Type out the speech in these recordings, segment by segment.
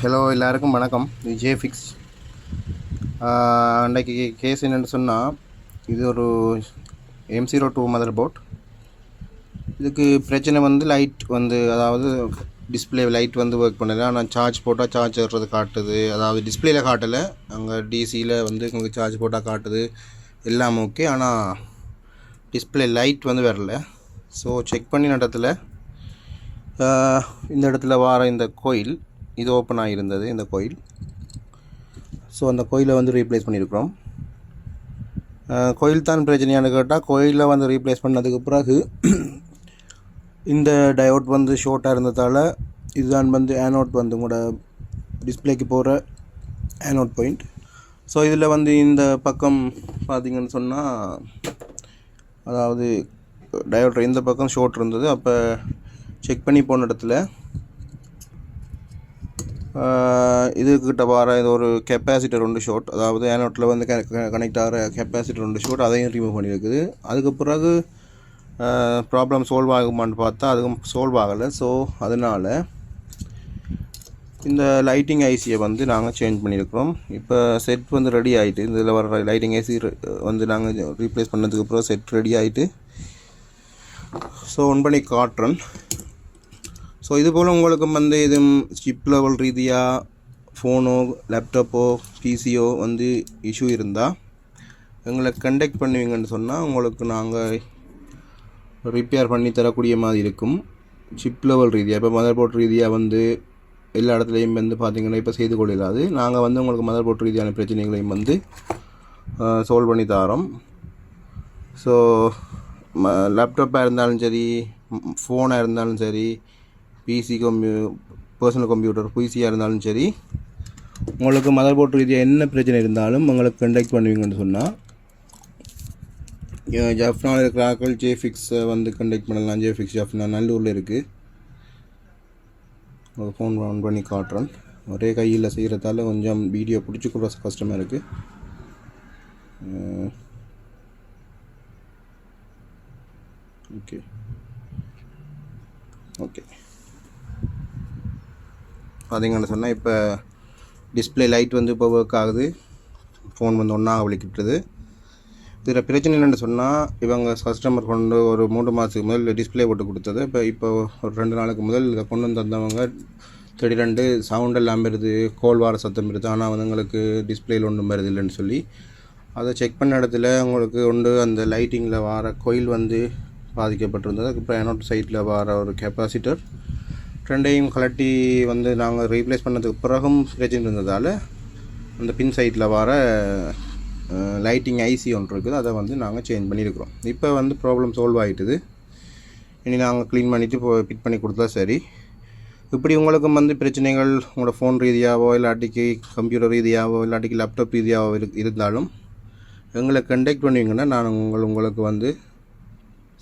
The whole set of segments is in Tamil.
ஹலோ எல்லாருக்கும் வணக்கம். இது JFiX. அன்றைக்கி கேஸ் என்னென்னு சொன்னால், இது ஒரு M02 மதர் போர்ட். இதுக்கு பிரச்சனை வந்து லைட் வந்து, அதாவது டிஸ்பிளே லைட் வந்து ஒர்க் பண்ணலை. ஆனால் சார்ஜ் போட்டால் சார்ஜ் ஏறுறது காட்டுது, அதாவது டிஸ்பிளேயில் காட்டலை, அங்கே டிசியில் வந்து உங்களுக்கு சார்ஜ் போட்டால் காட்டுது, எல்லாம் ஓகே. ஆனால் டிஸ்பிளே லைட் வந்து வரல. ஸோ செக் பண்ணி இடத்துல இந்த இடத்துல வர இந்த கோயில் இது ஓப்பன் ஆகியிருந்தது, இந்த கோயில். ஸோ அந்த கோயிலை வந்து ரீப்ளேஸ் பண்ணியிருக்கிறோம். கோயில் தான் பிரச்சனையானு கேட்டால், கோயிலில் வந்து ரீப்ளேஸ் பண்ணதுக்கு பிறகு இந்த டயோட் வந்து ஷார்ட்டாக இருந்ததால் இதுதான் வந்து ஆனோட் வந்து உங்களோட டிஸ்பிளேக்கு போகிற ஆனோட் பாயிண்ட். ஸோ இதில் வந்து இந்த பக்கம் பார்த்திங்கன்னு சொன்னால், அதாவது டயோட் இந்த பக்கம் ஷார்ட் இருந்தது. அப்போ செக் பண்ணி போன இடத்துல இதுக்கிட்ட வர இது ஒரு கெப்பாசிட்டர் ஒன்று ஷார்ட், அதாவது ஆனோட்டில் வந்து கனெக்ட் ஆகிற கெப்பாசிட்டர் ஒன்று ஷார்ட், அதையும் ரிமூவ் பண்ணியிருக்குது. அதுக்கு பிறகு ப்ராப்ளம் சால்வ் ஆகுமான்னு பார்த்தா அதுவும் சால்வ் ஆகலை. ஸோ அதனால் இந்த லைட்டிங் ஐசியை வந்து நாங்கள் சேஞ்ச் பண்ணியிருக்கிறோம். இப்போ செட் வந்து ரெடி ஆகிட்டு, இதில் வர லைட்டிங் ஐசி வந்து நாங்கள் ரீப்ளேஸ் பண்ணதுக்கு அப்புறம் செட் ரெடி ஆகிட்டு, ஸோ ஒன் பண்ணி காட்டுறேன். ஸோ இதுபோல் உங்களுக்கு வந்து இதுவும் சிப் லெவல் ரீதியாக ஃபோனோ லேப்டாப்போ பிசியோ வந்து இஷ்யூ இருந்தால் எங்களை கண்டெக்ட் பண்ணுவீங்கன்னு சொன்னால் உங்களுக்கு நாங்கள் ரிப்பேர் பண்ணி தரக்கூடிய மாதிரி இருக்கும். சிப் லெவல் ரீதியாக இப்போ மதர் போர்ட் ரீதியாக வந்து எல்லா இடத்துலையும் வந்து பார்த்திங்கன்னா இப்போ செய்து கொள்ளாது. நாங்கள் வந்து உங்களுக்கு மதர் போர்ட் ரீதியான பிரச்சனைகளையும் வந்து சால்வ் பண்ணி தரோம். ஸோ லேப்டாப்பாக இருந்தாலும் சரி, ஃபோனாக இருந்தாலும் சரி, பிசி பர்சனல் கம்ப்யூட்டர் பிசியாக இருந்தாலும் சரி, உங்களுக்கு மதர் போர்ட் ரீதியாக என்ன பிரச்சனை இருந்தாலும் உங்களுக்கு கண்டெக்ட் பண்ணுவீங்கன்னு சொன்னால் ஜஃப்னாவில் இருக்கிற ஆக்கள் JFiXை வந்து கண்டெக்ட் பண்ணலாம். JFiX ஜஃப்னா நல்லூரில் இருக்குது. ஒரு ஃபோன் ஆன் பண்ணி காட்டுறேன். ஒரே கையில் செய்கிறதால கொஞ்சம் வீடியோ பிடிச்சிக்கூட கஷ்டமாக இருக்குது. ஓகே பார்த்தீங்கன்னு சொன்னால், இப்போ டிஸ்பிளே லைட் வந்து இப்போ ஒர்க் ஆகுது, ஃபோன் வந்து ஒன்றாக விழிக்கிட்டுது. இதில் பிரச்சனை என்னென்னு சொன்னால், இவங்க கஸ்டமர் கொண்டு ஒரு 3 மாதத்துக்கு முதல் டிஸ்பிளே போட்டு கொடுத்தது. இப்போ ஒரு 2 நாளுக்கு முதல் இதை கொண்டு வந்து தந்தவங்க திடீரெண்டு சவுண்ட் எல்லாம் வருது, கோல் வார சத்தம் வருது, ஆனால் வந்து எங்களுக்கு டிஸ்பிளேயில் ஒன்றும் வருது இல்லைன்னு சொல்லி அதை செக் பண்ண இடத்துல உங்களுக்கு ஒன்று அந்த லைட்டிங்கில் வர கோயில் வந்து பாதிக்கப்பட்டிருந்தது. அதுக்கப்புறம் ஆனோட் சைட்டில் வர ஒரு கெப்பாசிட்டர் ரெண்டையும் கலட்டி வந்து நாங்கள் ரீப்ளேஸ் பண்ணதுக்கு பிறகும் பிரச்சனை இருந்ததால் அந்த பின் சைட்டில் வர லைட்டிங் ஐசி ஒன்று இருக்குது, அதை வந்து நாங்கள் சேஞ்ச் பண்ணியிருக்கிறோம். இப்போ வந்து ப்ராப்ளம் சால்வ் ஆகிட்டுது. இனி நாங்கள் க்ளீன் பண்ணிவிட்டு இப்போ ஃபிட் பண்ணி கொடுத்தா சரி. இப்படி உங்களுக்கும் வந்து பிரச்சனைகள் உங்களோட ஃபோன் ரீதியாகவோ இல்லாட்டிக்கு கம்ப்யூட்டர் ரீதியாகவோ இல்லாட்டிக்கு லேப்டாப் ரீதியாகவோ இருந்தாலும் எங்களை கண்டெக்ட் பண்ணுவீங்கன்னா நான் உங்களுக்கு வந்து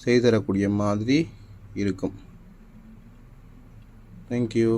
செய்து தரக்கூடிய மாதிரி இருக்கும். Thank you.